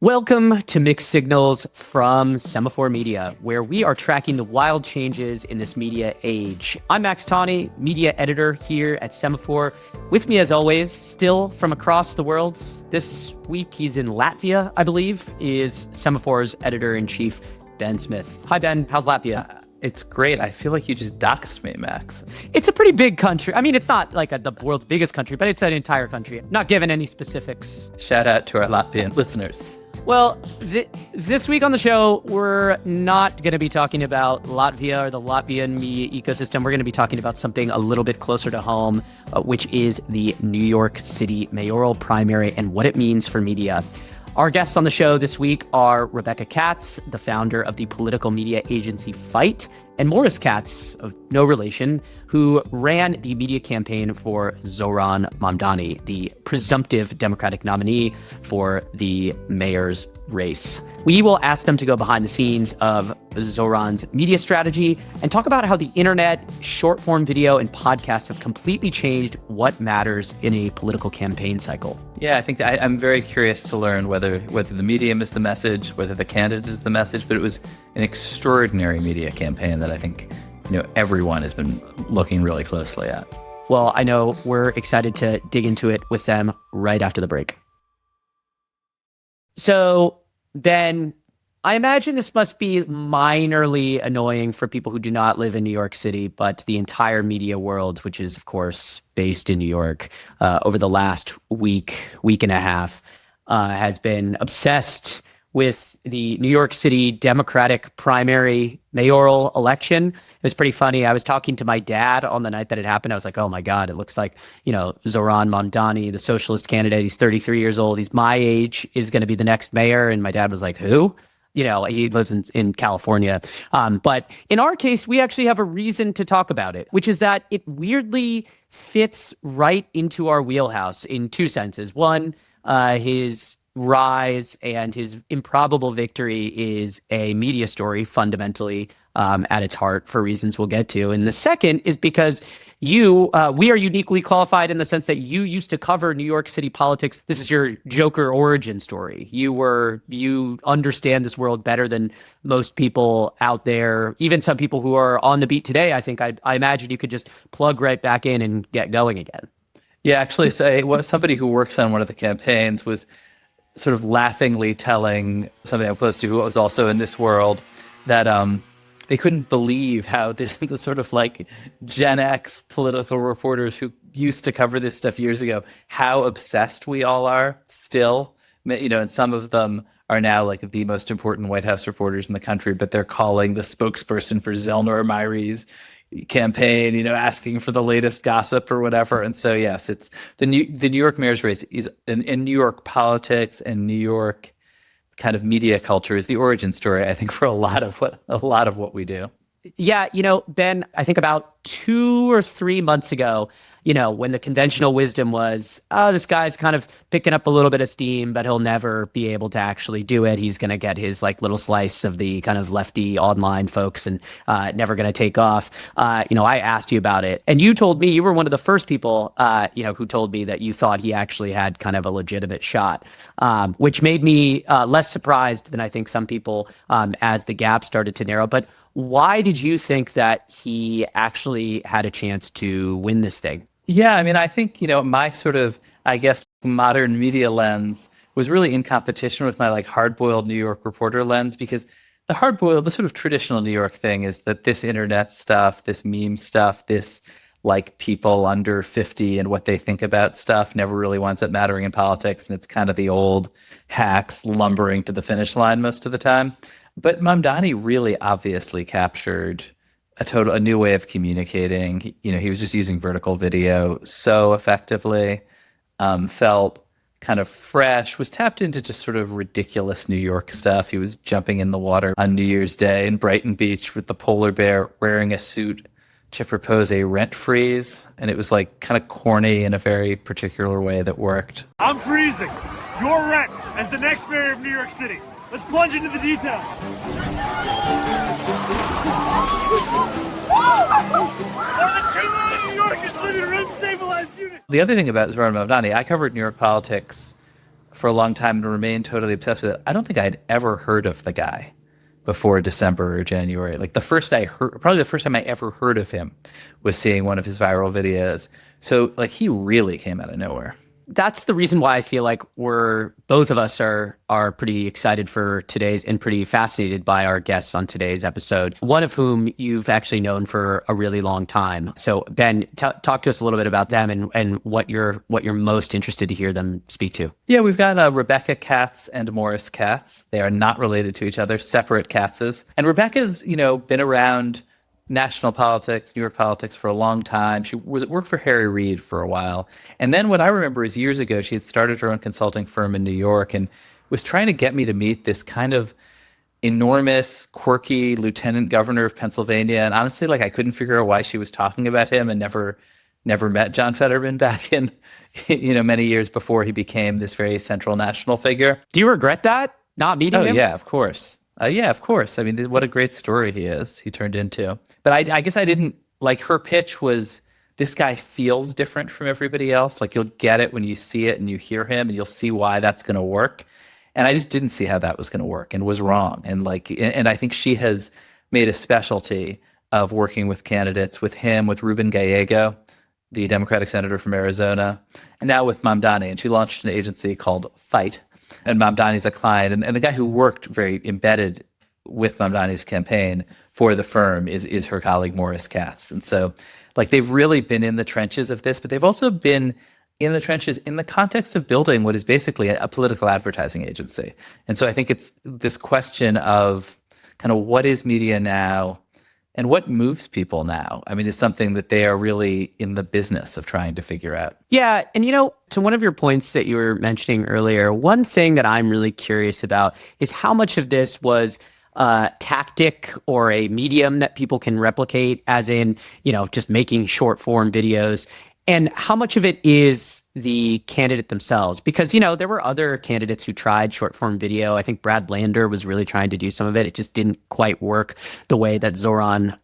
Welcome to Mixed Signals from Semaphore Media, where we are tracking the wild changes in this media age. I'm Max Tawney, media editor here at Semaphore. With me, as always, still from across the world. This week, he's in Latvia, I believe, is Semaphore's editor-in-chief, Ben Smith. Hi, Ben. How's Latvia? It's great. I feel like you just doxed me, Max. It's a pretty big country. I mean, it's not like the world's biggest country, but it's an entire country. Not given any specifics. Shout out to our Latvian listeners. Well, this week on the show, we're not going to be talking about Latvia or the Latvian media ecosystem. We're going to be talking about something a little bit closer to home, which is the New York City mayoral primary and what it means for media. Our guests on the show this week are Rebecca Katz, the founder of the political media agency Fight, and Morris Katz, of no relation, who ran the media campaign for Zohran Mamdani, the presumptive Democratic nominee for the mayor's race. We will ask them to go behind the scenes of Zohran's media strategy and talk about how the internet, short-form video, and podcasts have completely changed what matters in a political campaign cycle. Yeah, I think I'm very curious to learn whether the medium is the message, whether the candidate is the message, but it was an extraordinary media campaign that I think everyone has been looking really closely at. Well, I know we're excited to dig into it with them right after the break. So, Ben, I imagine this must be minorly annoying for people who do not live in New York City, but the entire media world, which is, of course, based in New York, over the last week and a half, has been obsessed with the New York City Democratic primary mayoral election. It was pretty funny. I was talking to my dad on the night that it happened. I was like, oh my God, it looks like, Zohran Mamdani, the socialist candidate, he's 33 years old. He's my age, is going to be the next mayor. And my dad was like, who? He lives in California. But in our case, we actually have a reason to talk about it, which is that it weirdly fits right into our wheelhouse in two senses. One, his rise and his improbable victory is a media story fundamentally at its heart for reasons we'll get to. And the second is because we are uniquely qualified in the sense that you used to cover New York City politics. This is your Joker origin story. You understand this world better than most people out there, even some people who are on the beat today. I think I imagine you could just plug right back in and get going again. Yeah, actually, somebody who works on one of the campaigns was sort of laughingly telling somebody I'm close to who was also in this world that they couldn't believe how the sort of like Gen X political reporters who used to cover this stuff years ago, how obsessed we all are still, and some of them are now like the most important White House reporters in the country, but they're calling the spokesperson for Zelnor Myri's campaign, asking for the latest gossip or whatever. And so, yes, it's the New York mayor's race is in New York politics and New York kind of media culture is the origin story, I think, for a lot of what we do. Yeah, Ben, I think about 2 or 3 months ago, when the conventional wisdom was, oh, this guy's kind of picking up a little bit of steam, but he'll never be able to actually do it. He's going to get his like little slice of the kind of lefty online folks and never going to take off. I asked you about it and you told me you were one of the first people, who told me that you thought he actually had kind of a legitimate shot, which made me less surprised than I think some people as the gap started to narrow. But why did you think that he actually had a chance to win this thing? Yeah, I mean, I think, my sort of, I guess, modern media lens was really in competition with my like hard-boiled New York reporter lens, because the sort of traditional New York thing is that this internet stuff, this meme stuff, this like people under 50 and what they think about stuff never really winds up mattering in politics. And it's kind of the old hacks lumbering to the finish line most of the time. But Mamdani really obviously captured a new way of communicating. He was just using vertical video so effectively, felt kind of fresh, was tapped into just sort of ridiculous New York stuff. He was jumping in the water on New Year's Day in Brighton Beach with the polar bear, wearing a suit to propose a rent freeze. And it was like kind of corny in a very particular way that worked. I'm freezing your rent as the next mayor of New York City. Let's plunge into the details. More than 2 million New Yorkers live in rent-stabilized units. The other thing about Zohran Mamdani, I covered New York politics for a long time and remained totally obsessed with it. I don't think I'd ever heard of the guy before December or January. Like probably the first time I ever heard of him was seeing one of his viral videos. So like he really came out of nowhere. That's the reason why I feel like both of us are pretty excited for today's and pretty fascinated by our guests on today's episode, one of whom you've actually known for a really long time. So Ben, talk to us a little bit about them and what you're most interested to hear them speak to. Yeah, we've got Rebecca Katz and Morris Katz. They are not related to each other, separate Katzes. And Rebecca's, been around national politics, New York politics for a long time. She worked for Harry Reid for a while. And then what I remember is years ago, she had started her own consulting firm in New York and was trying to get me to meet this kind of enormous, quirky lieutenant governor of Pennsylvania. And honestly, like I couldn't figure out why she was talking about him and never met John Fetterman back in, many years before he became this very central national figure. Do you regret that? Not meeting him? Oh, yeah, of course. Yeah, of course. I mean, what a great story he turned into. But I guess I didn't, like her pitch was, this guy feels different from everybody else. Like you'll get it when you see it and you hear him and you'll see why that's going to work. And I just didn't see how that was going to work and was wrong. And I think she has made a specialty of working with candidates, with him, with Ruben Gallego, the Democratic senator from Arizona, and now with Mamdani. And she launched an agency called Fight. And Mamdani's a client. And the guy who worked very embedded with Mamdani's campaign for the firm is her colleague, Morris Katz. And so, like, they've really been in the trenches of this, but they've also been in the trenches in the context of building what is basically a political advertising agency. And so I think it's this question of kind of what is media now and what moves people now, I mean, is something that they are really in the business of trying to figure out. Yeah. And, to one of your points that you were mentioning earlier, one thing that I'm really curious about is how much of this was tactic or a medium that people can replicate, as in, just making short form videos, and how much of it is the candidate themselves? Because, there were other candidates who tried short form video. I think Brad Blander was really trying to do some of it. It just didn't quite work the way that Zohran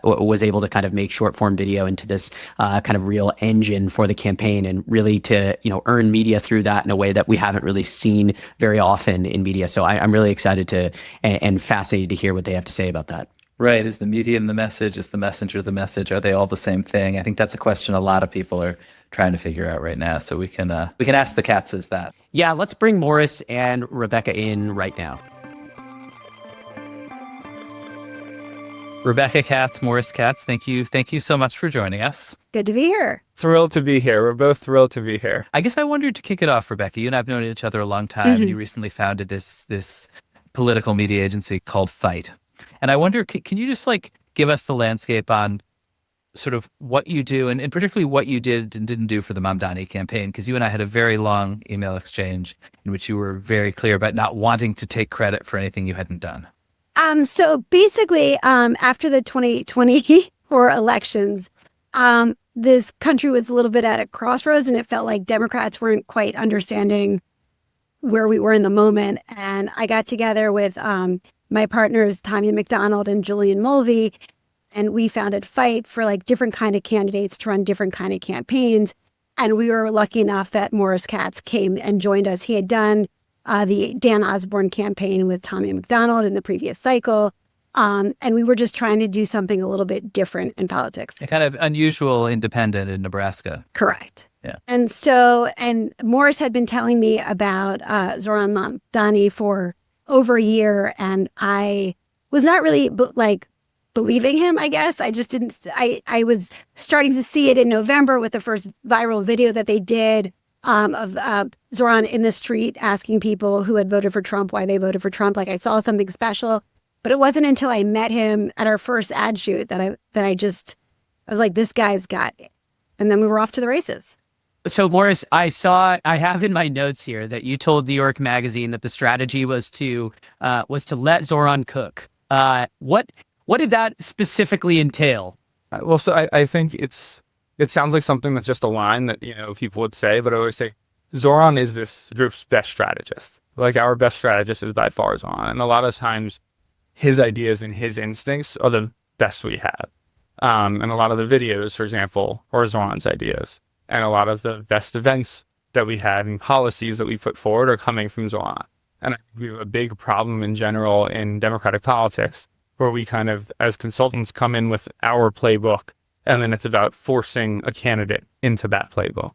was able to kind of make short form video into this kind of real engine for the campaign and really to, earn media through that in a way that we haven't really seen very often in media. So I'm really excited to and fascinated to hear what they have to say about that. Right. Is the medium the message? Is the messenger the message? Are they all the same thing? I think that's a question a lot of people are trying to figure out right now. So we can ask the Katzes that. Yeah, let's bring Morris and Rebecca in right now. Rebecca Katz, Morris Katz, thank you so much for joining us. Good to be here. Thrilled to be here. We're both thrilled to be here. I guess I wondered, to kick it off, Rebecca, you and I have known each other a long time, and you recently founded this political media agency called Fight. And I wonder, can you just give us the landscape on sort of what you do and particularly what you did and didn't do for the Mamdani campaign? Because you and I had a very long email exchange in which you were very clear about not wanting to take credit for anything you hadn't done. So basically, after the 2024 elections, this country was a little bit at a crossroads, and it felt like Democrats weren't quite understanding where we were in the moment. And I got together with my partners, Tanya McDonald and Julian Mulvey, and we founded Fight for different kind of candidates to run different kind of campaigns. And we were lucky enough that Morris Katz came and joined us. He had done the Dan Osborne campaign with Tanya McDonald in the previous cycle. And we were just trying to do something a little bit different in politics. A kind of unusual independent in Nebraska. Correct. Yeah. And Morris had been telling me about Zohran Mamdani for over a year, and I was not really believing him, I guess. I just didn't, I was starting to see it in November with the first viral video that they did of Zohran in the street asking people who had voted for Trump why they voted for Trump. I saw something special, but it wasn't until I met him at our first ad shoot that I was like, this guy's got it. And then we were off to the races. So Morris, I have in my notes here that you told New York Magazine that the strategy was to let Zohran cook. What did that specifically entail? Well, so I think it sounds like something that's just a line that, people would say, but I always say Zohran is this group's best strategist. Our best strategist is by far Zohran. And a lot of times his ideas and his instincts are the best we have. And a lot of the videos, for example, are Zohran's ideas. And a lot of the best events that we had and policies that we put forward are coming from Zohran. And I think we have a big problem in general in Democratic politics, where we kind of, as consultants, come in with our playbook, and then it's about forcing a candidate into that playbook.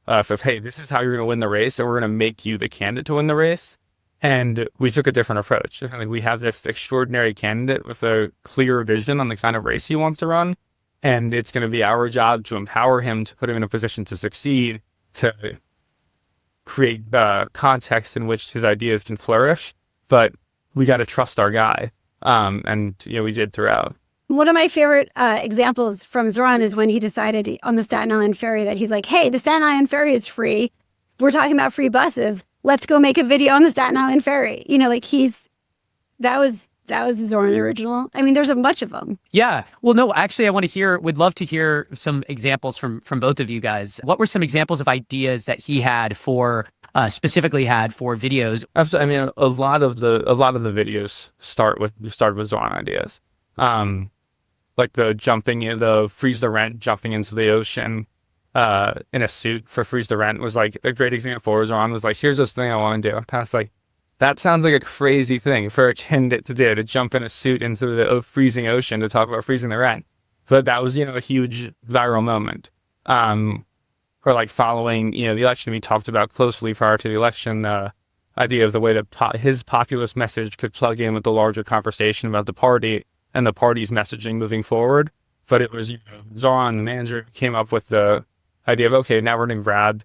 If, hey, this is how you're going to win the race, and we're going to make you the candidate to win the race. And we took a different approach. I think we have this extraordinary candidate with a clear vision on the kind of race he wants to run. And it's going to be our job to empower him, to put him in a position to succeed, to create the context in which his ideas can flourish. But we got to trust our guy. And, we did throughout. One of my favorite examples from Zohran is when he decided on the Staten Island ferry that he's like, hey, the Staten Island ferry is free. We're talking about free buses. Let's go make a video on the Staten Island ferry. That was a Zohran original. I mean, there's a bunch of them. Yeah. Well, no, actually, would love to hear some examples from both of you guys. What were some examples of ideas that he had specifically had for videos? I mean, a lot of the videos start with Zohran ideas. Like the freeze the rent, jumping into the ocean in a suit for freeze the rent was like a great example. Where Zohran was like, here's this thing I want to do. Past like, that sounds like a crazy thing for a candidate to do, to jump in a suit into the freezing ocean to talk about freezing the rent. But that was, a huge viral moment. Or like following, the election, we talked about closely prior to the election, the idea of the way that his populist message could plug in with the larger conversation about the party and the party's messaging moving forward. But it was, Zohran, the manager, came up with the idea of, okay, now we're going to grab,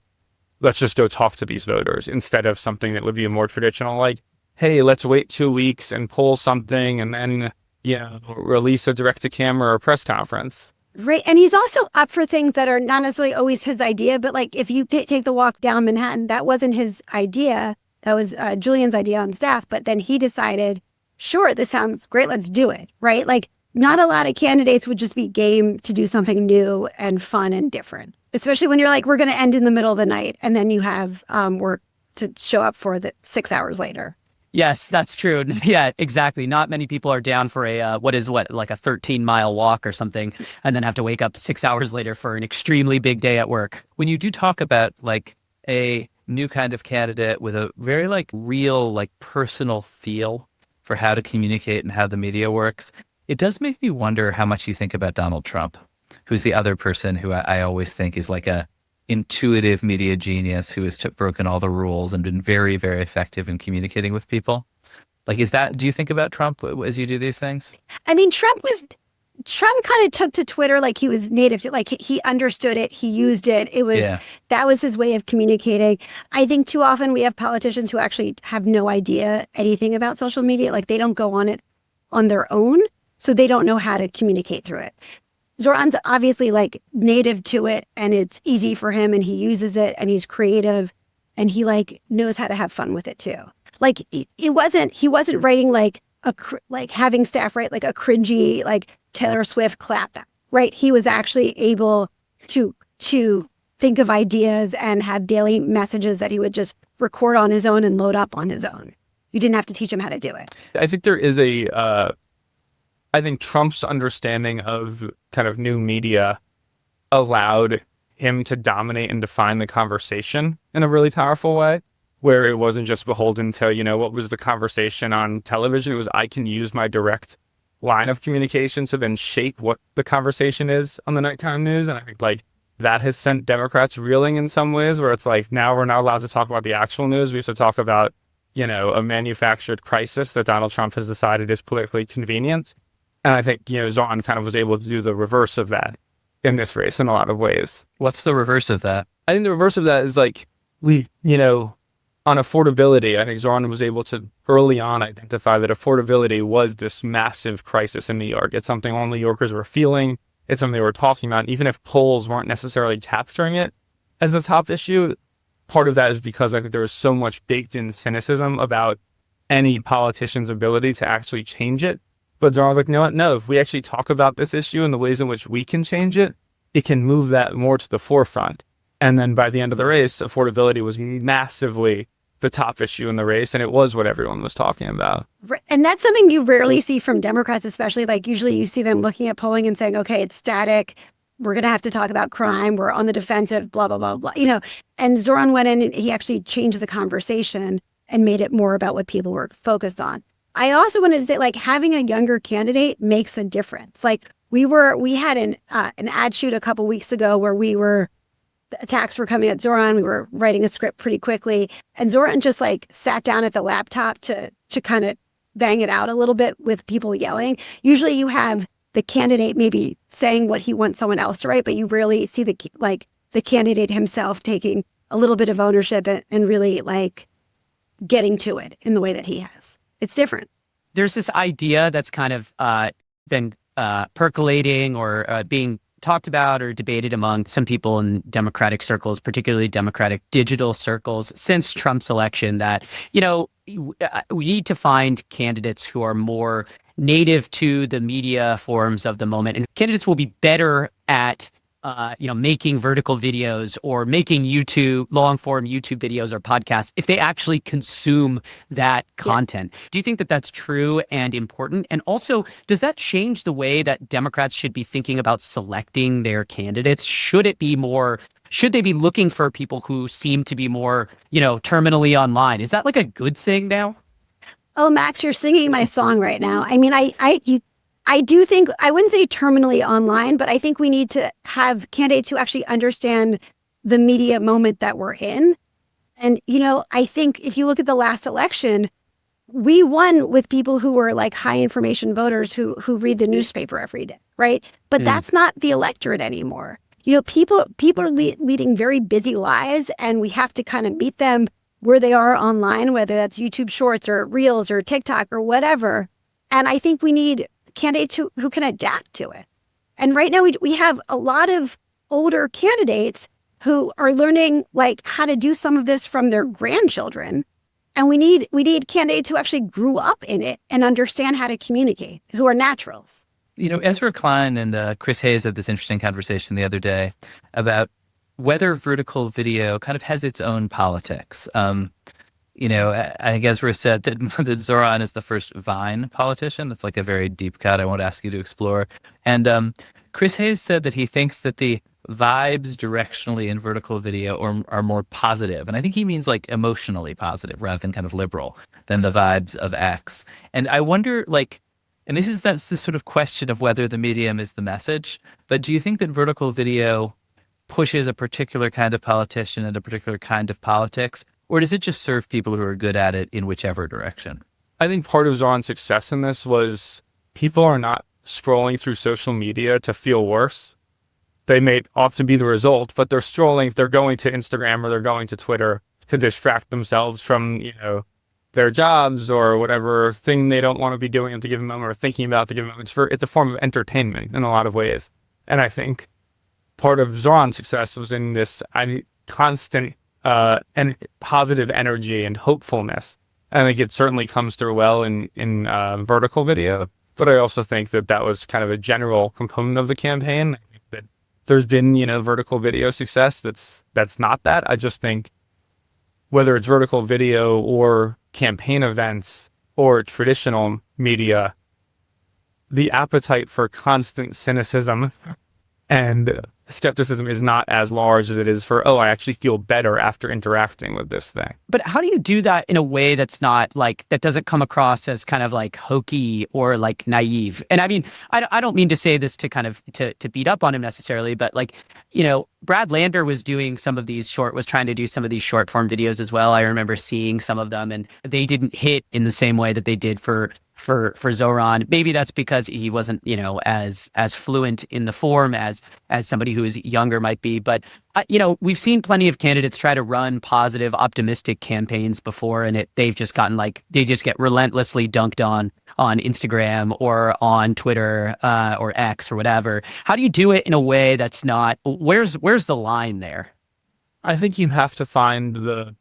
let's just go talk to these voters, instead of something that would be a more traditional, like, hey, let's wait 2 weeks and pull something and then, release a direct-to-camera or press conference. Right. And he's also up for things that are not necessarily always his idea, but like if you take the walk down Manhattan, that wasn't his idea. That was Julian's idea on staff. But then he decided, sure, this sounds great. Let's do it. Right. Like not a lot of candidates would just be game to do something new and fun and different, especially when you're like, we're going to end in the middle of the night. And then you have work to show up for 6 hours later. Yes, that's true. Yeah, exactly. Not many people are down for like a 13-mile walk or something, and then have to wake up 6 hours later for an extremely big day at work. When you do talk about like a new kind of candidate with a very like real, like personal feel for how to communicate and how the media works, it does make me wonder how much you think about Donald Trump, who's the other person who I always think is like a intuitive media genius who has broken all the rules and been very, very effective in communicating with people. Like, do you think about Trump as you do these things? I mean, Trump kind of took to Twitter like he was native to, like he understood it, he used it. That was his way of communicating. I think too often we have politicians who actually have no idea anything about social media. Like they don't go on it on their own, so they don't know how to communicate through it. Zohran's obviously like native to it and it's easy for him and he uses it and he's creative and he like knows how to have fun with it too. Like he wasn't writing like having staff write like a cringy, like Taylor Swift clap, right? He was actually able to think of ideas and have daily messages that he would just record on his own and load up on his own. You didn't have to teach him how to do it. I think there is I think Trump's understanding of kind of new media allowed him to dominate and define the conversation in a really powerful way, where it wasn't just beholden to, what was the conversation on television. It was, I can use my direct line of communication to then shape what the conversation is on the nighttime news. And I think like that has sent Democrats reeling in some ways, where it's like, now we're not allowed to talk about the actual news. We have to talk about, a manufactured crisis that Donald Trump has decided is politically convenient. And I think, Zohran kind of was able to do the reverse of that in this race in a lot of ways. What's the reverse of that? I think the reverse of that is like, on affordability, I think Zohran was able to early on identify that affordability was this massive crisis in New York. It's something all New Yorkers were feeling. It's something they were talking about. Even if polls weren't necessarily capturing it as the top issue, part of that is because I think there was so much baked in cynicism about any politician's ability to actually change it. But Zohran was like, no, if we actually talk about this issue and the ways in which we can change it, it can move that more to the forefront. And then by the end of the race, affordability was massively the top issue in the race, and it was what everyone was talking about. And that's something you rarely see from Democrats, especially like usually you see them looking at polling and saying, okay, it's static. we're going to have to talk about crime. We're on the defensive, blah, blah, blah, blah. And Zohran went in and he actually changed the conversation and made it more about what people were focused on. I also wanted to say, like, having a younger candidate makes a difference. Like, we had an ad shoot a couple weeks ago where the attacks were coming at Zohran. We were writing a script pretty quickly. And Zohran just like sat down at the laptop to kind of bang it out a little bit with people yelling. Usually you have the candidate maybe saying what he wants someone else to write, but you rarely see the candidate himself taking a little bit of ownership and really like getting to it in the way that he has. It's different. There's this idea that's kind of been percolating or being talked about or debated among some people in Democratic circles, particularly Democratic digital circles, since Trump's election, that, we need to find candidates who are more native to the media forms of the moment. And candidates will be better at making vertical videos or making long form YouTube videos or podcasts if they actually consume that content. Yeah. Do you think that that's true and important? And also, does that change the way that Democrats should be thinking about selecting their candidates? Should they be looking for people who seem to be more, terminally online? Is that like a good thing now? Oh, Max, you're singing my song right now. I mean, I do think, I wouldn't say terminally online, but I think we need to have candidates who actually understand the media moment that we're in. And, I think if you look at the last election, we won with people who were like high information voters who read the newspaper every day, right? But that's not the electorate anymore. People are leading very busy lives, and we have to kind of meet them where they are online, whether that's YouTube Shorts or Reels or TikTok or whatever. And I think we need candidates who can adapt to it. And right now we have a lot of older candidates who are learning like how to do some of this from their grandchildren. And we need candidates who actually grew up in it and understand how to communicate, who are naturals. Ezra Klein and Chris Hayes had this interesting conversation the other day about whether vertical video kind of has its own politics. I think Ezra said that Zohran is the first Vine politician. That's like a very deep cut I won't ask you to explore. And Chris Hayes said that he thinks that the vibes directionally in vertical video are more positive. And I think he means like emotionally positive rather than kind of liberal than the vibes of X. And I wonder, and that's this sort of question of whether the medium is the message, but do you think that vertical video pushes a particular kind of politician and a particular kind of politics? Or does it just serve people who are good at it in whichever direction? I think part of Zohran's success in this was people are not scrolling through social media to feel worse. They may often be the result, but they're going to Instagram or they're going to Twitter to distract themselves from, their jobs or whatever thing they don't want to be doing at the given moment or thinking about at the given moment. It's a form of entertainment in a lot of ways. And I think part of Zohran's success was in this constant and positive energy and hopefulness. I think it certainly comes through well in vertical video. But I also think that was kind of a general component of the campaign. I think that there's been, vertical video success that's not that. I just think whether it's vertical video or campaign events or traditional media, the appetite for constant cynicism and skepticism is not as large as it is for, I actually feel better after interacting with this thing. But how do you do that in a way that's not like, that doesn't come across as kind of like hokey or like naive? And I mean, I don't mean to say this to kind of to beat up on him necessarily, but like, Brad Lander was trying to do some of these short form videos as well. I remember seeing some of them and they didn't hit in the same way that they did for Zohran. Maybe that's because he wasn't, as fluent in the form as somebody who is younger might be. But, we've seen plenty of candidates try to run positive, optimistic campaigns before, and they just get relentlessly dunked on Instagram or on Twitter or X or whatever. How do you do it in a way that's not, where's the line there? I think you have to find the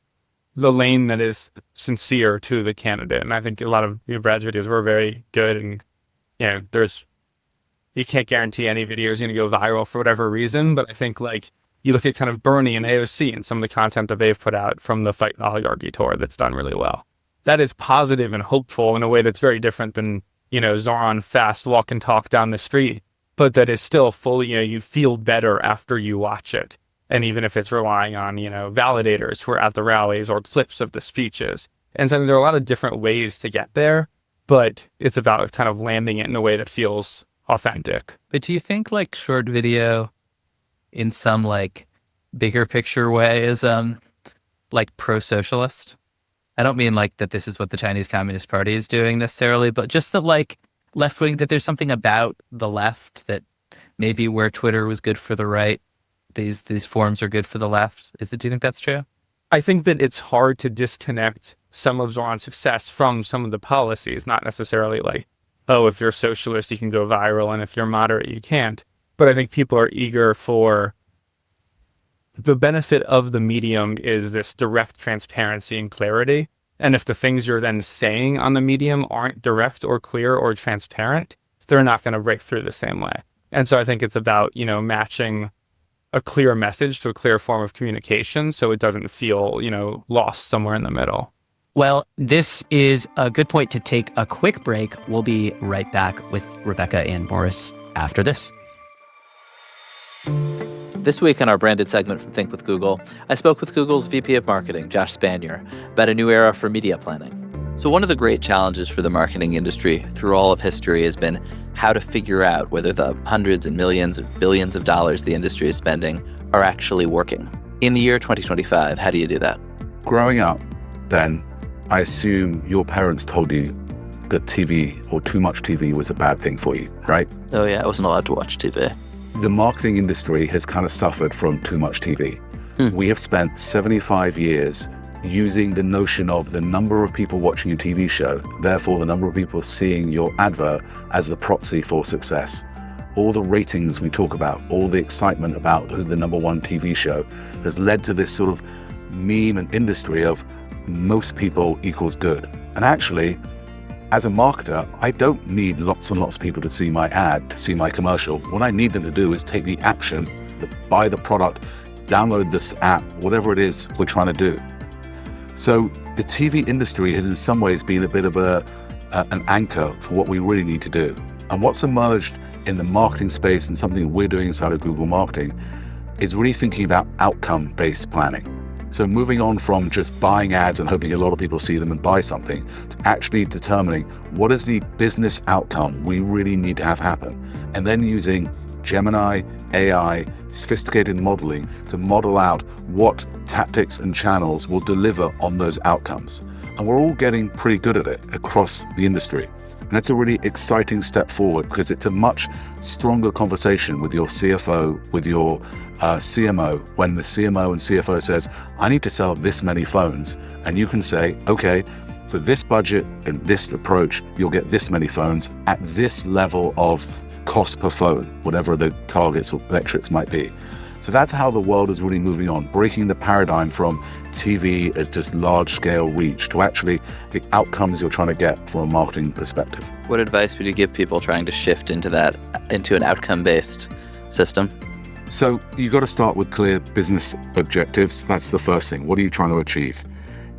lane that is sincere to the candidate. And I think a lot of Brad's videos were very good. And, you can't guarantee any video is going to go viral for whatever reason. But I think you look at kind of Bernie and AOC and some of the content that they've put out from the Fight Oligarchy tour that's done really well. That is positive and hopeful in a way that's very different than, Zohran fast walk and talk down the street but that is still fully, you feel better after you watch it. And even if it's relying on, validators who are at the rallies or clips of the speeches. And so there are a lot of different ways to get there, but it's about kind of landing it in a way that feels authentic. But do you think like short video in some like bigger picture way is like pro-socialist? I don't mean like that this is what the Chinese Communist Party is doing necessarily, but just that like left-wing, that there's something about the left that maybe where Twitter was good for the right, these forums are good for the left. Do you think that's true? I think that it's hard to disconnect some of Zohran's success from some of the policies, not necessarily like, oh, if you're socialist, you can go viral, and if you're moderate, you can't. But I think people are eager for the benefit of the medium is this direct transparency and clarity. And if the things you're then saying on the medium aren't direct or clear or transparent, they're not going to break through the same way. And so I think it's about, matching a clear message to a clear form of communication so it doesn't feel, lost somewhere in the middle. Well, this is a good point to take a quick break. We'll be right back with Rebecca and Morris after this. This week on our branded segment from Think with Google, I spoke with Google's VP of Marketing, Josh Spanier, about a new era for media planning. So one of the great challenges for the marketing industry through all of history has been how to figure out whether the hundreds and millions and billions of dollars the industry is spending are actually working. In the year 2025, how do you do that? Growing up, then, I assume your parents told you that TV or too much TV was a bad thing for you, right? Oh yeah, I wasn't allowed to watch TV. The marketing industry has kind of suffered from too much TV. We have spent 75 years using the notion of the number of people watching a TV show, therefore the number of people seeing your advert as the proxy for success. All the ratings we talk about, all the excitement about who the number one TV show has led to this sort of meme and industry of most people equals good. And actually, as a marketer, I don't need lots and lots of people to see my ad, to see my commercial. What I need them to do is take the action, buy the product, download this app, whatever it is we're trying to do. So the TV industry has in some ways been a bit of an anchor for what we really need to do. And what's emerged in the marketing space and something we're doing inside of Google Marketing is really thinking about outcome-based planning. So moving on from just buying ads and hoping a lot of people see them and buy something, to actually determining what is the business outcome we really need to have happen. And then using Gemini, AI, sophisticated modeling to model out what tactics and channels will deliver on those outcomes. And we're all getting pretty good at it across the industry. And it's a really exciting step forward because it's a much stronger conversation with your CFO, with your CMO, when the CMO and CFO says, I need to sell this many phones. And you can say, okay, for this budget and this approach, you'll get this many phones at this level of cost per phone, whatever the targets or metrics might be. So that's how the world is really moving on, breaking the paradigm from TV as just large-scale reach to actually the outcomes you're trying to get from a marketing perspective. What advice would you give people trying to shift into an outcome-based system? So you got to start with clear business objectives. That's the first thing. What are you trying to achieve?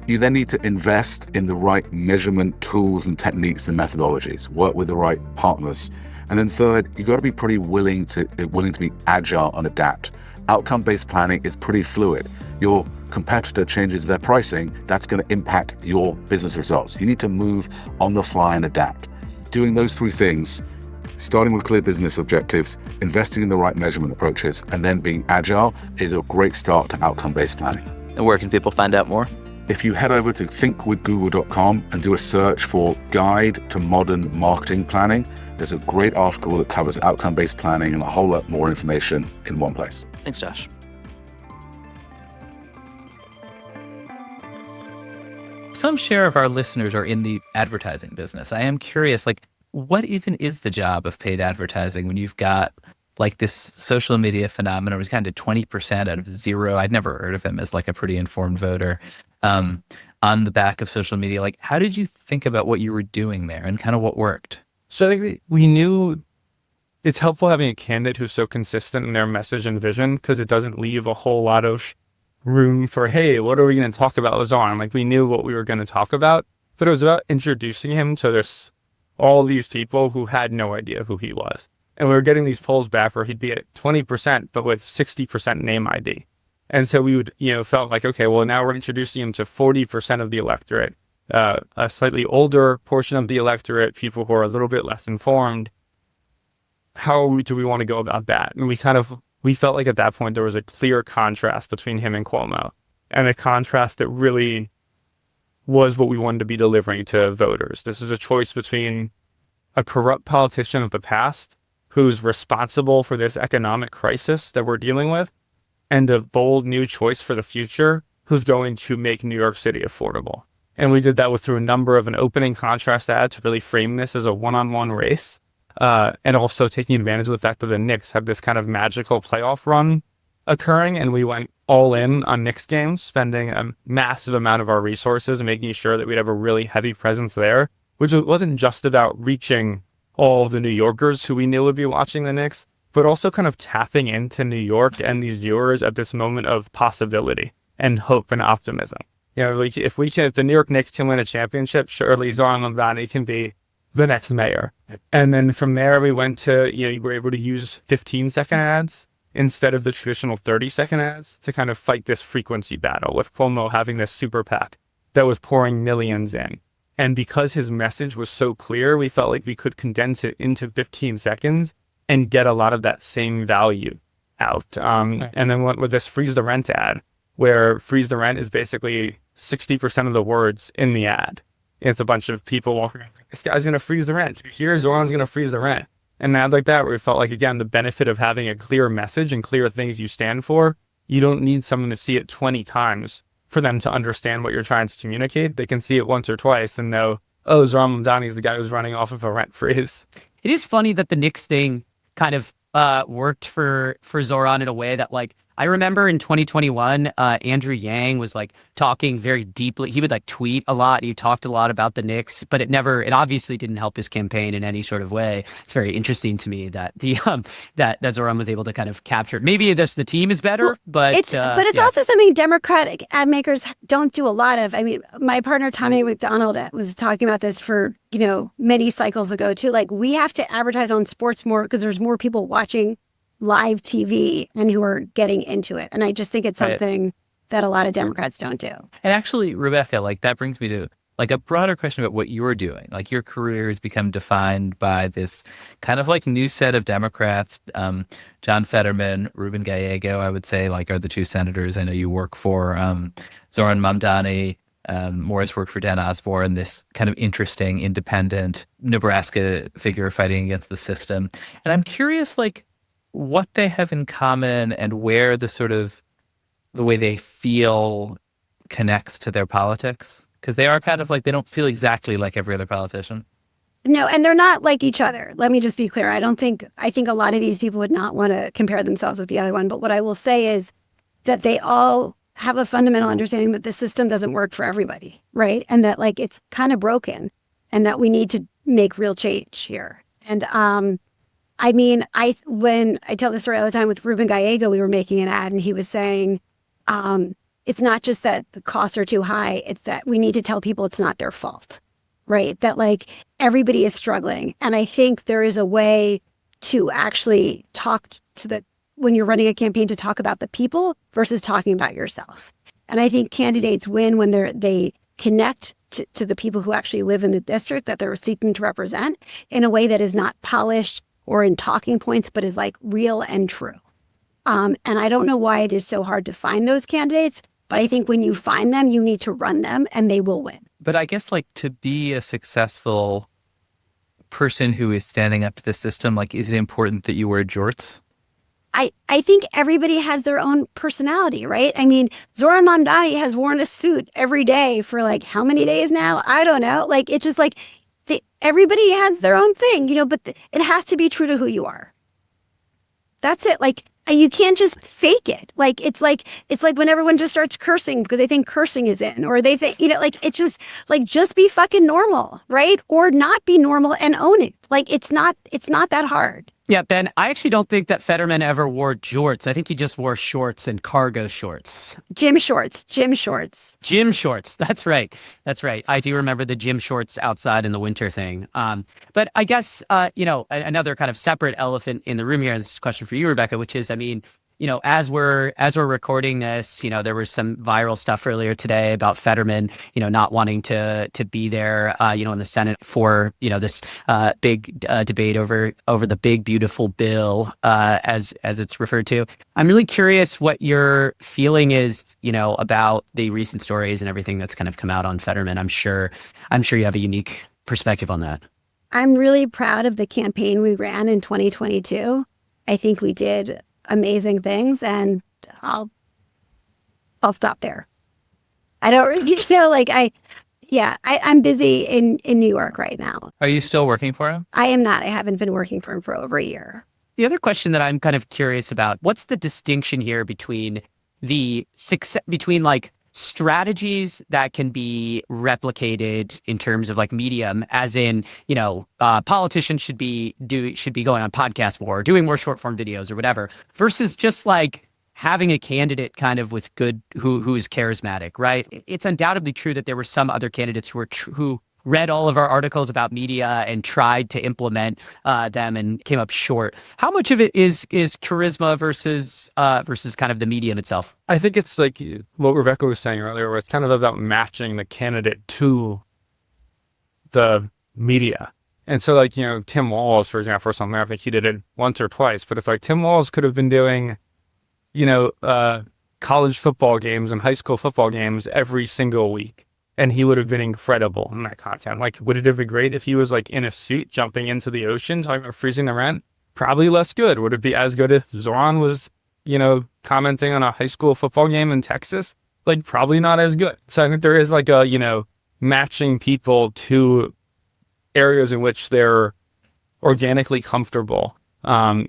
You then need to invest in the right measurement tools and techniques and methodologies, work with the right partners. And then third, you got to be pretty willing to be agile and adapt. Outcome-based planning is pretty fluid. Your competitor changes their pricing, that's going to impact your business results. You need to move on the fly and adapt. Doing those three things, starting with clear business objectives, investing in the right measurement approaches, and then being agile is a great start to outcome-based planning. And where can people find out more? If you head over to thinkwithgoogle.com and do a search for Guide to Modern Marketing Planning, there's a great article that covers outcome-based planning and a whole lot more information in one place. Thanks, Josh. Some share of our listeners are in the advertising business. I am curious, what even is the job of paid advertising when you've got this social media phenomenon was kind of 20% out of zero. I'd never heard of him as a pretty informed voter on the back of social media. How did you think about what you were doing there and kind of what worked? So I think we knew it's helpful having a candidate who's so consistent in their message and vision because it doesn't leave a whole lot of room for, hey, what are we going to talk about with Zohran? We knew what we were going to talk about, but it was about introducing him to all these people who had no idea who he was. And we were getting these polls back where he'd be at 20%, but with 60% name ID. And so we would, felt like, okay, well, now we're introducing him to 40% of the electorate, a slightly older portion of the electorate, people who are a little bit less informed. How do we want to go about that? And we felt like at that point there was a clear contrast between him and Cuomo, and a contrast that really was what we wanted to be delivering to voters. This is a choice between a corrupt politician of the past who's responsible for this economic crisis that we're dealing with, and a bold new choice for the future who's going to make New York City affordable. And we did that through a number of an opening contrast ad to really frame this as a one-on-one race, and also taking advantage of the fact that the Knicks have this kind of magical playoff run occurring, and we went all in on Knicks games, spending a massive amount of our resources and making sure that we'd have a really heavy presence there, which wasn't just about reaching all of the New Yorkers who we knew would be watching the Knicks, but also kind of tapping into New York and these viewers at this moment of possibility and hope and optimism. Like if the New York Knicks can win a championship, surely Zohran Mamdani can be the next mayor. And then from there, we went to, we were able to use 15-second ads instead of the traditional 30-second ads to kind of fight this frequency battle with Cuomo having this super PAC that was pouring millions in. And because his message was so clear, we felt like we could condense it into 15 seconds and get a lot of that same value out. And then went with this Freeze the Rent ad, where Freeze the Rent is basically 60% of the words in the ad. It's a bunch of people walking around, this guy's going to freeze the rent. Here, Zohran's going to freeze the rent. And an ad like that, where we felt like, again, the benefit of having a clear message and clear things you stand for, you don't need someone to see it 20 times for them to understand what you're trying to communicate. They can see it once or twice and know, oh, Zohran Mamdani is the guy who's running off of a rent freeze. It is funny that the Knicks thing kind of worked for Zohran in a way that, like, I remember in 2021, Andrew Yang was like talking very deeply. He would like tweet a lot. He talked a lot about the Knicks, but it obviously didn't help his campaign in any sort of way. It's very interesting to me that that Zohran was able to kind of capture. Maybe the team is better, but it's also something Democratic ad makers don't do a lot of. I mean, my partner Tommy McDonald was talking about this for many cycles ago too. Like, we have to advertise on sports more because there's more people watching live TV and who are getting into it. And I just think it's something that a lot of Democrats don't do. And actually, Rebecca, like that brings me to like a broader question about what you're doing. Like your career has become defined by this kind of like new set of Democrats. John Fetterman, Ruben Gallego, I would say, like, are the two senators I know you work for. Zohran Mamdani, Morris worked for Dan Osborne, this kind of interesting, independent Nebraska figure fighting against the system. And I'm curious, like, what they have in common and where the way they feel connects to their politics. Because they are kind of like, they don't feel exactly like every other politician. No, and they're not like each other. Let me just be clear. I think a lot of these people would not want to compare themselves with the other one. But what I will say is that they all have a fundamental understanding that the system doesn't work for everybody, right? And that, like, it's kind of broken and that we need to make real change here. And I mean, when I tell this story all the time with Ruben Gallego, we were making an ad and he was saying, it's not just that the costs are too high, it's that we need to tell people it's not their fault, right? That, like, everybody is struggling. And I think there is a way to actually talk to when you're running a campaign, to talk about the people versus talking about yourself. And I think candidates win when they connect to the people who actually live in the district that they're seeking to represent in a way that is not polished or in talking points, but is like real and true. And I don't know why it is so hard to find those candidates, but I think when you find them, you need to run them and they will win. But I guess, like, to be a successful person who is standing up to the system, like, is it important that you wear jorts? I think everybody has their own personality, right? I mean, Zohran Mamdani has worn a suit every day for like how many days now? I don't know. Like, it's just like everybody has their own thing, but it has to be true to who you are. That's it. Like, you can't just fake it. Like, it's like when everyone just starts cursing because they think cursing is in, or they think, like, it's just like, just be fucking normal, right? Or not be normal and own it. Like, it's not that hard. Yeah, Ben, I actually don't think that Fetterman ever wore jorts. I think he just wore shorts and cargo shorts. Gym shorts, gym shorts. Gym shorts. That's right. That's right. I do remember the gym shorts outside in the winter thing. But I guess, another kind of separate elephant in the room here, and this is a question for you, Rebecca, which is, I mean, as we're recording this, there was some viral stuff earlier today about Fetterman, not wanting to be there, in the Senate for, this big debate over the big beautiful bill, as it's referred to. I'm really curious what your feeling is, about the recent stories and everything that's kind of come out on Fetterman. I'm sure you have a unique perspective on that. I'm really proud of the campaign we ran in 2022. I think we did amazing things, and I'll stop there. I don't, I'm busy in New York right now. Are you still working for him? I am not. I haven't been working for him for over a year. The other question that I'm kind of curious about, what's the distinction here between like strategies that can be replicated in terms of like medium, as in, politicians should be going on podcasts more, or doing more short form videos or whatever, versus just like having a candidate kind of with who is charismatic, right? It's undoubtedly true that there were some other candidates who read all of our articles about media and tried to implement them and came up short. How much of it is charisma versus kind of the medium itself? I think it's like what Rebecca was saying earlier, where it's kind of about matching the candidate to the media. And so like, Tim Walz, for example, or something, I think he did it once or twice, but it's like Tim Walz could have been doing, college football games and high school football games every single week, and he would have been incredible in that content. Like, would it have been great if he was like in a suit jumping into the ocean talking about freezing the rent? Probably less good. Would it be as good if Zohran was, commenting on a high school football game in Texas? Like, probably not as good. So I think there is like a, matching people to areas in which they're organically comfortable. In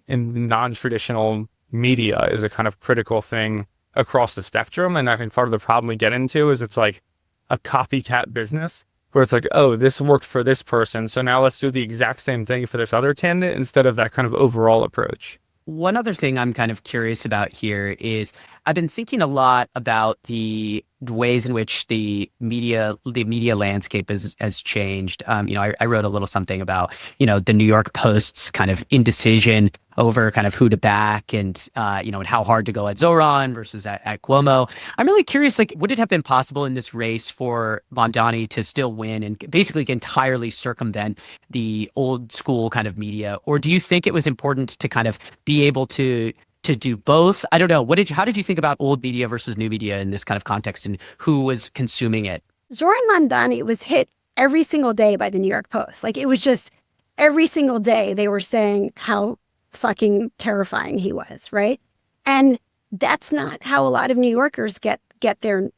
non-traditional media is a kind of critical thing across the spectrum. And I think part of the problem we get into is it's like a copycat business where it's like, oh, this worked for this person, so now let's do the exact same thing for this other candidate, instead of that kind of overall approach. One other thing I'm kind of curious about here is I've been thinking a lot about the ways in which the media landscape has changed. I wrote a little something about, the New York Post's kind of indecision over kind of who to back and how hard to go at Zohran versus at Cuomo. I'm really curious, like, would it have been possible in this race for Mamdani to still win and basically entirely circumvent the old school kind of media? Or do you think it was important to kind of be able to do both? I don't know. How did you think about old media versus new media in this kind of context, and who was consuming it? Zohran Mamdani was hit every single day by the New York Post. Like, it was just every single day they were saying how fucking terrifying he was, right? And that's not how a lot of New Yorkers get their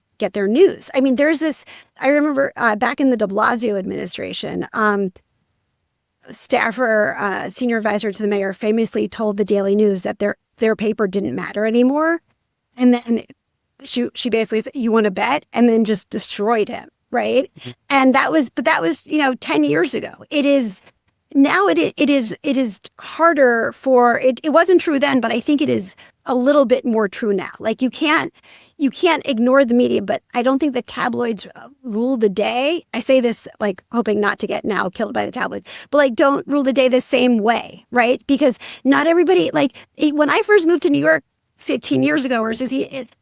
news. I mean, there's this, I remember back in the de Blasio administration, staffer, senior advisor to the mayor, famously told the Daily News that their paper didn't matter anymore. And then she basically said, you want to bet? And then just destroyed him, right? Mm-hmm. And that was 10 years ago. It is harder for it. It wasn't true then, but I think it is a little bit more true now. Like, you can't ignore the media, but I don't think the tabloids rule the day. I say this like hoping not to get now killed by the tabloids, but like, don't rule the day the same way, right? Because not everybody, like, when I first moved to New York 15 years ago, or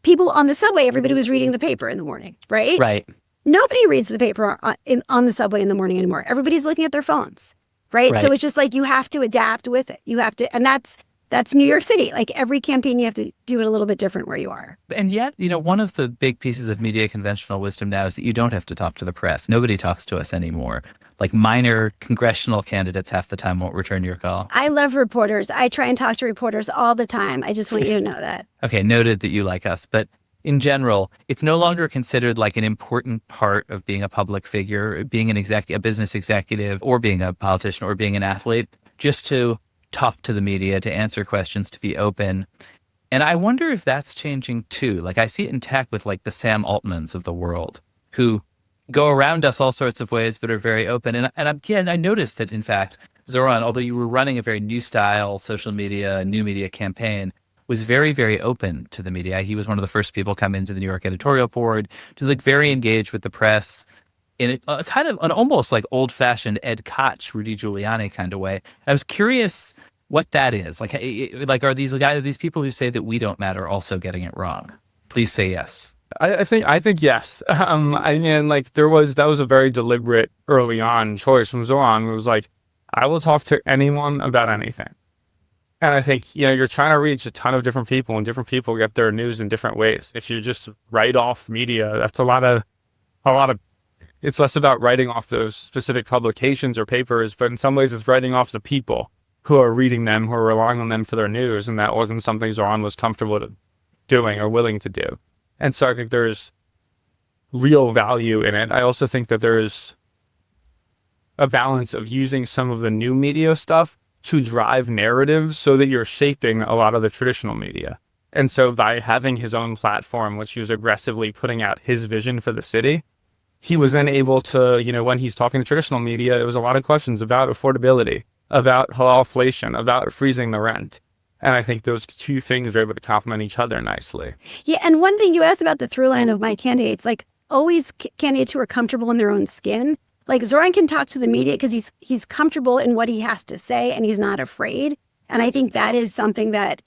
people on the subway, everybody was reading the paper in the morning, right? Right. Nobody reads the paper on the subway in the morning anymore. Everybody's looking at their phones. Right. So it's just like, you have to adapt with it. You have to. And that's New York City. Like, every campaign, you have to do it a little bit different where you are. And yet, one of the big pieces of media conventional wisdom now is that you don't have to talk to the press. Nobody talks to us anymore. Like, minor congressional candidates half the time won't return your call. I love reporters. I try and talk to reporters all the time. I just want you to know that. Okay, noted that you like us. But in general, it's no longer considered like an important part of being a public figure, being a business executive, or being a politician, or being an athlete, just to talk to the media, to answer questions, to be open. And I wonder if that's changing too. Like, I see it in tech with like the Sam Altmans of the world, who go around us all sorts of ways, but are very open. And again, I noticed that, in fact, Zohran, although you were running a very new style social media, new media campaign, was very, very open to the media. He was one of the first people come into the New York editorial board, to like very engaged with the press in a kind of an almost like old-fashioned Ed Koch, Rudy Giuliani kind of way. I was curious what that is. Like are these people who say that we don't matter also getting it wrong? Please say yes. I think yes. And like that was a very deliberate early on choice from Zohran. It was like, I will talk to anyone about anything. And I think, you're trying to reach a ton of different people, and different people get their news in different ways. If you just write off media, that's a lot of, it's less about writing off those specific publications or papers, but in some ways it's writing off the people who are reading them, who are relying on them for their news. And that wasn't something Zohran was comfortable doing or willing to do. And so I think there's real value in it. I also think that there's a balance of using some of the new media stuff to drive narratives so that you're shaping a lot of the traditional media. And so by having his own platform, which he was aggressively putting out his vision for the city, he was then able to, when he's talking to traditional media, there was a lot of questions about affordability, about halalflation, about freezing the rent. And I think those two things are able to complement each other nicely. Yeah, and one thing you asked about the through line of my candidates, like always candidates who are comfortable in their own skin. Like Zohran can talk to the media because he's comfortable in what he has to say and he's not afraid. And I think that is something that,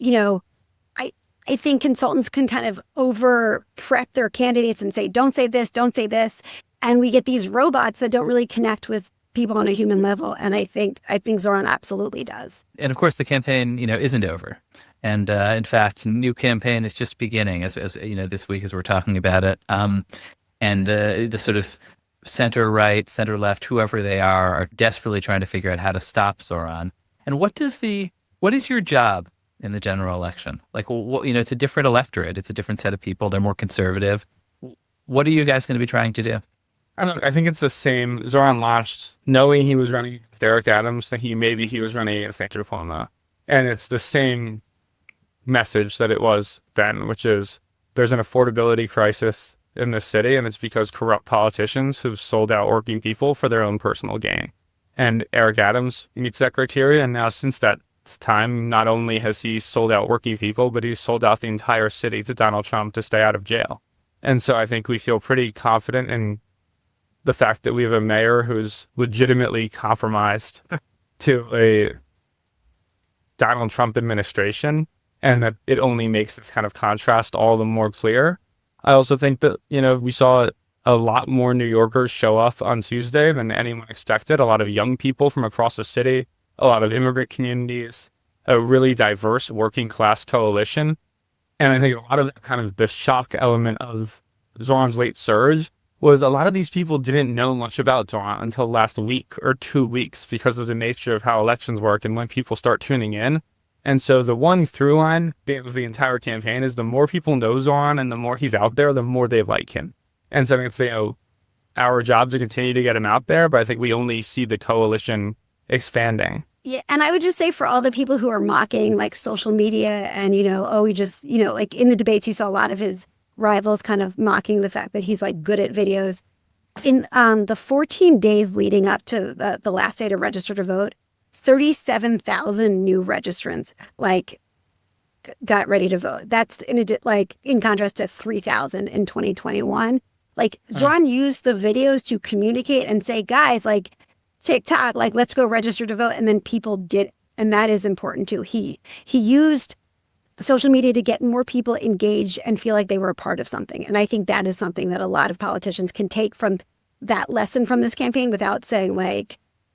I think consultants can kind of over prep their candidates and say, don't say this, don't say this. And we get these robots that don't really connect with people on a human level. And I think Zohran absolutely does. And of course, the campaign, isn't over. And in fact, new campaign is just beginning as this week as we're talking about it. And the sort of center right, center left, whoever they are desperately trying to figure out how to stop Zohran. And what is your job in the general election? Like, it's a different electorate. It's a different set of people. They're more conservative. What are you guys going to be trying to do? I think it's the same. Zohran launched knowing he was running with Eric Adams, thinking maybe he was running against Andrew Cuomo. And it's the same message that it was then, which is there's an affordability crisis in this city, and it's because corrupt politicians who've sold out working people for their own personal gain. And Eric Adams meets that criteria, and now since that time, not only has he sold out working people, but he's sold out the entire city to Donald Trump to stay out of jail. And so I think we feel pretty confident in the fact that we have a mayor who's legitimately compromised to a Donald Trump administration, and that it only makes this kind of contrast all the more clear. I also think that, we saw a lot more New Yorkers show up on Tuesday than anyone expected. A lot of young people from across the city, a lot of immigrant communities, a really diverse working class coalition. And I think a lot of that kind of the shock element of Zohran's late surge was a lot of these people didn't know much about Zohran until last week or 2 weeks because of the nature of how elections work and when people start tuning in. And so the one through line of the entire campaign is the more people know Zohran and the more he's out there, the more they like him. And so I think it's, our job to continue to get him out there, but I think we only see the coalition expanding. Yeah, and I would just say for all the people who are mocking like social media and, we just, like in the debates, you saw a lot of his rivals kind of mocking the fact that he's like good at videos. In the 14 days leading up to the last day to register to vote, 37,000 new registrants got ready to vote. That's in contrast to 3,000 in 2021. Zohran used the videos to communicate and say, guys, TikTok, let's go register to vote. And then people did. And that is important too. He used social media to get more people engaged and feel like they were a part of something. And I think that is something that a lot of politicians can take from that lesson from this campaign without saying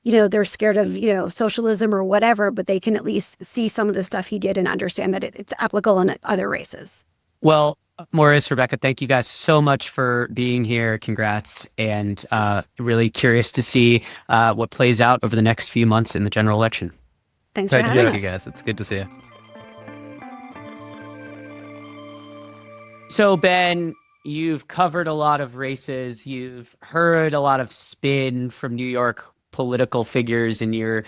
they're scared of, socialism or whatever, but they can at least see some of the stuff he did and understand that it's applicable in other races. Well, Morris, Rebecca, thank you guys so much for being here. Congrats. And really curious to see what plays out over the next few months in the general election. Thanks for having us. Thank you, guys. It's good to see you. So, Ben, you've covered a lot of races. You've heard a lot of spin from New York political figures in your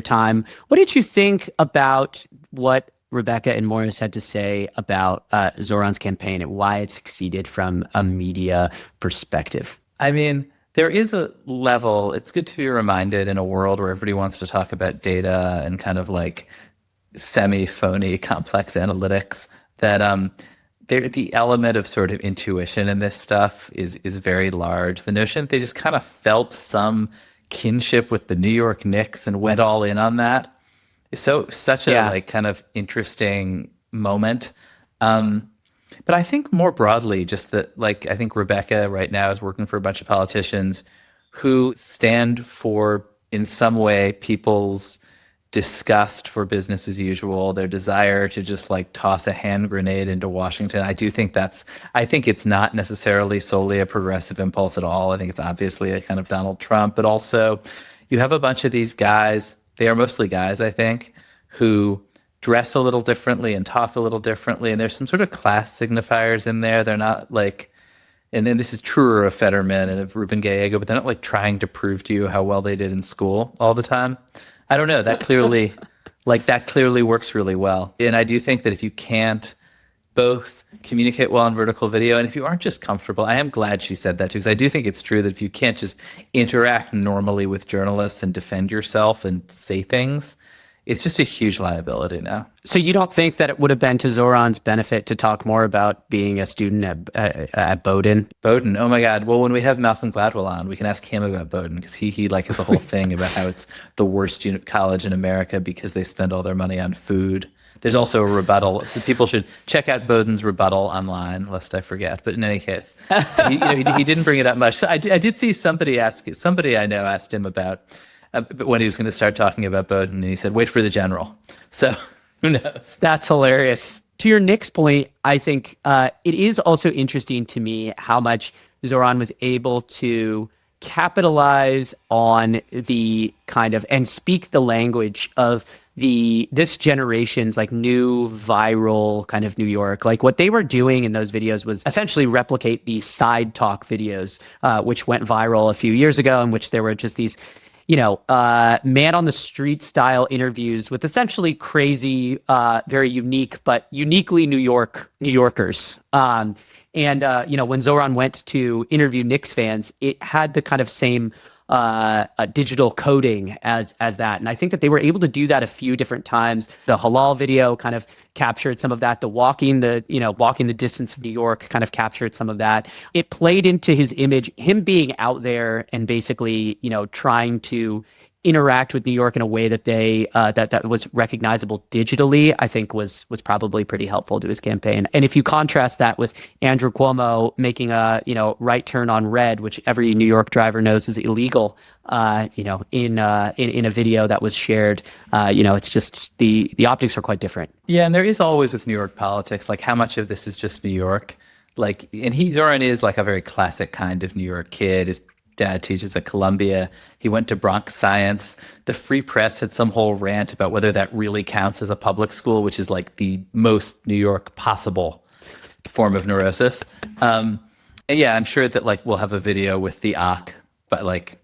time. What did you think about what Rebecca and Morris had to say about Zohran's campaign and why it succeeded from a media perspective? I mean, There is a level, it's good to be reminded in a world where everybody wants to talk about data and kind of like semi-phony complex analytics, that the element of sort of intuition in this stuff is very large. The notion that they just kind of felt some kinship with the New York Knicks and went all in on that is such a like kind of interesting moment. But I think more broadly, just that, like, I think Rebecca right now is working for a bunch of politicians who stand for, in some way, people's disgust for business as usual, their desire to just like toss a hand grenade into Washington. I think it's not necessarily solely a progressive impulse at all. I think it's obviously a kind of Donald Trump, but also you have a bunch of these guys, they are mostly guys, I think, who dress a little differently and talk a little differently. And there's some sort of class signifiers in there. They're not like, and then this is truer of Fetterman and of Ruben Gallego, but they're not like trying to prove to you how well they did in school all the time. I don't know. That clearly works really well. And I do think that if you can't both communicate well in vertical video, and if you aren't just comfortable, I am glad she said that too, because I do think it's true that if you can't just interact normally with journalists and defend yourself and say things, it's just a huge liability now. So you don't think that it would have been to Zohran's benefit to talk more about being a student at Bowdoin? Bowdoin, oh my God. Well, when we have Malcolm Gladwell on, we can ask him about Bowdoin, because he like has a whole thing about how it's the worst college in America because they spend all their money on food. There's also a rebuttal. So people should check out Bowdoin's rebuttal online, lest I forget. But in any case, he didn't bring it up much. So I did see somebody I know asked him about when he was going to start talking about Bowdoin, and he said, wait for the general. So who knows? That's hilarious. To your Knicks point, I think it is also interesting to me how much Zohran was able to capitalize on the kind of, and speak the language of this generation's like new viral kind of New York. Like what they were doing in those videos was essentially replicate the side talk videos, which went viral a few years ago, in which there were just these man on the street style interviews with essentially crazy, very unique, but uniquely New Yorkers. And when Zohran went to interview Knicks fans, it had the kind of same digital coding as that. And I think that they were able to do that a few different times. The halal video kind of captured some of that. The walking the distance of New York kind of captured some of that. It played into his image, him being out there and basically, trying to interact with New York in a way that they that was recognizable digitally, I think was probably pretty helpful to his campaign. And if you contrast that with Andrew Cuomo making a right turn on red, which every New York driver knows is illegal, in a video that was shared, it's just the optics are quite different. Yeah, and there is always with New York politics, like how much of this is just New York, like, and Zohran is like a very classic kind of New York kid. His dad teaches at Columbia. He went to Bronx Science. The Free Press had some whole rant about whether that really counts as a public school, which is like the most New York possible form of neurosis. And yeah, I'm sure that like we'll have a video with the Ak, but like,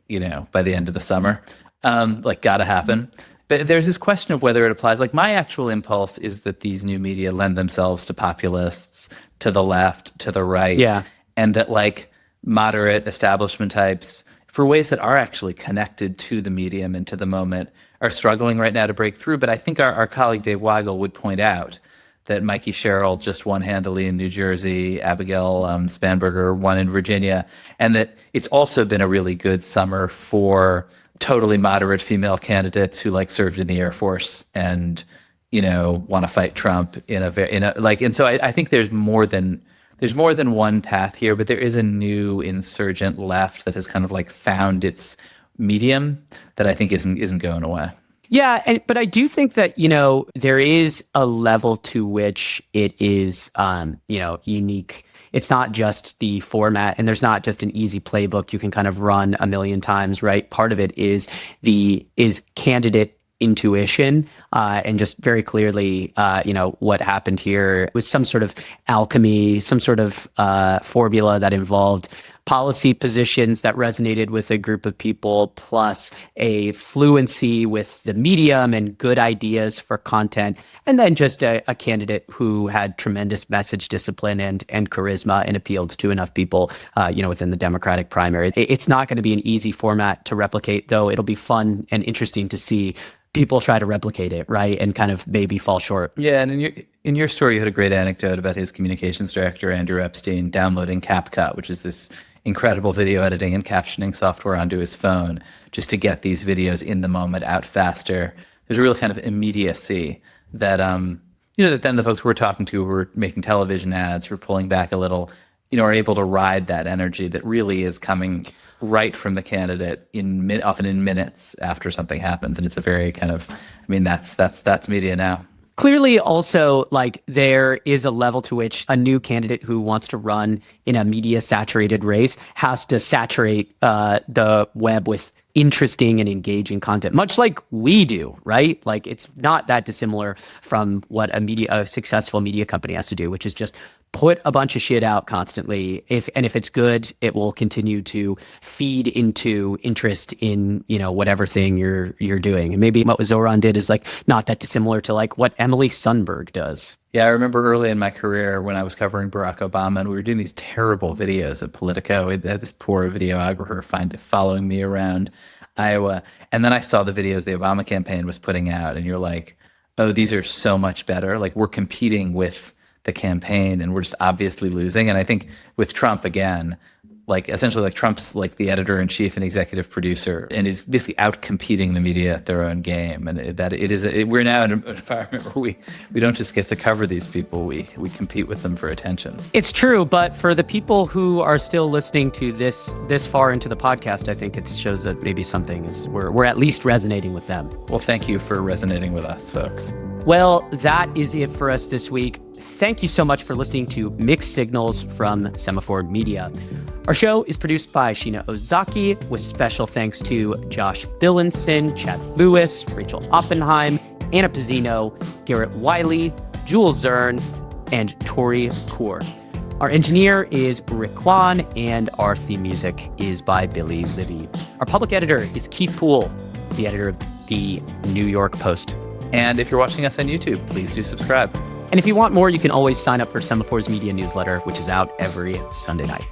by the end of the summer, gotta happen. But there's this question of whether it applies. Like my actual impulse is that these new media lend themselves to populists, to the left, to the right. Yeah. And that like moderate establishment types, for ways that are actually connected to the medium and to the moment, are struggling right now to break through. But I think our colleague Dave Weigel would point out that Mikey Sherrill just won handily in New Jersey, Abigail Spanberger won in Virginia, and that it's also been a really good summer for totally moderate female candidates who like served in the Air Force and want to fight Trump and so I think there's more than one path here, but there is a new insurgent left that has kind of like found its medium that I think isn't going away. Yeah, but I do think that, there is a level to which it is, unique. It's not just the format, and there's not just an easy playbook you can kind of run a million times, right? Part of it is candidate intuition, and just very clearly, what happened here was some sort of alchemy, some sort of formula that involved policy positions that resonated with a group of people, plus a fluency with the medium and good ideas for content, and then just a candidate who had tremendous message discipline and charisma and appealed to enough people, within the Democratic primary. It's not going to be an easy format to replicate, though it'll be fun and interesting to see people try to replicate it, right, and kind of maybe fall short. Yeah, and in your story, you had a great anecdote about his communications director, Andrew Epstein, downloading CapCut, which is this incredible video editing and captioning software, onto his phone just to get these videos in the moment out faster. There's a real kind of immediacy that, that then the folks we're talking to who are making television ads, who are pulling back a little, are able to ride that energy that really is coming right from the candidate often in minutes after something happens. And it's a very kind of, that's media now. Clearly, also, there is a level to which a new candidate who wants to run in a media-saturated race has to saturate the web with interesting and engaging content, much like we do, right? It's not that dissimilar from what a successful media company has to do, which is just put a bunch of shit out constantly. If it's good, it will continue to feed into interest in, whatever thing you're doing. And maybe what Zohran did is not that dissimilar to what Emily Sundberg does. Yeah, I remember early in my career when I was covering Barack Obama and we were doing these terrible videos at Politico. We had this poor videographer following me around Iowa. And then I saw the videos the Obama campaign was putting out, and you're like, oh, these are so much better. We're competing with the campaign and we're just obviously losing. And I think with Trump, again, essentially Trump's the editor-in-chief and executive producer, and is basically out competing the media at their own game. And we're now in an environment where we don't just get to cover these people, we compete with them for attention. It's true, but for the people who are still listening to this far into the podcast, I think it shows that maybe we're at least resonating with them. Well, thank you for resonating with us, folks. Well, that is it for us this week. Thank you so much for listening to Mixed Signals from Semaphore Media. Our show is produced by Sheena Ozaki, with special thanks to Josh Billinson, Chad Lewis, Rachel Oppenheim, Anna Pizzino, Garrett Wiley, Jules Zern, and Tori Kaur. Our engineer is Rick Kwan, and our theme music is by Billy Libby. Our public editor is Keith Poole, the editor of the New York Post. And if you're watching us on YouTube, please do subscribe. And if you want more, you can always sign up for Semaphore's media newsletter, which is out every Sunday night.